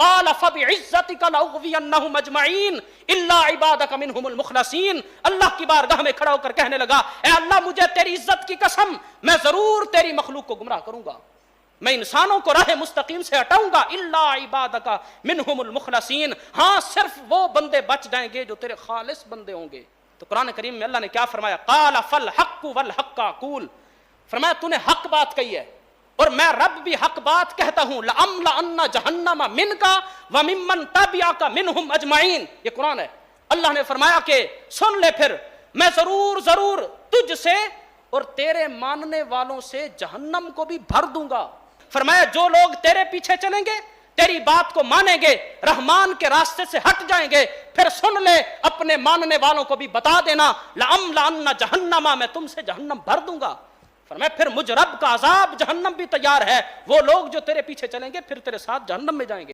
قال فبعزتک لاغوینہم اجمعین الا عبادک منہم المخلصین. اللہ کی بارگاہ میں کھڑا ہو کر کہنے لگا اے اللہ مجھے تیری عزت کی قسم میں ضرور تیری مخلوق کو گمراہ کروں گا, میں انسانوں کو راہ مستقیم سے ہٹاؤں گا. الا عبادک منہم المخلصین, ہاں صرف وہ بندے بچ جائیں گے جو تیرے خالص بندے ہوں گے. تو قرآن کریم میں اللہ نے کیا فرمایا؟ قال فالحق والحق اقول, فرمایا تو نے حق بات کہی ہے اور میں رب بھی حق بات کہتا ہوں. لَأَمْلَأَنَّ جَهَنَّمَ مِنْكَ وَمِمَّنْ تَبِعَكَ مِنْهُمْ أَجْمَعِينَ. یہ قرآن ہے. اللہ نے فرمایا کہ سن لے پھر میں ضرور تجھ سے اور تیرے ماننے والوں سے جہنم کو بھی بھر دوں گا. فرمایا جو لوگ تیرے پیچھے چلیں گے, تیری بات کو مانیں گے, رحمان کے راستے سے ہٹ جائیں گے, پھر سن لے اپنے ماننے والوں کو بھی بتا دینا لَأَمْلَأَنَّ جَهَنَّمَ, میں تم سے جہنم بھر دوں گا. فرمایا پھر مجھ رب کا عذاب جہنم بھی تیار ہے, وہ لوگ جو تیرے پیچھے چلیں گے پھر تیرے ساتھ جہنم میں جائیں گے.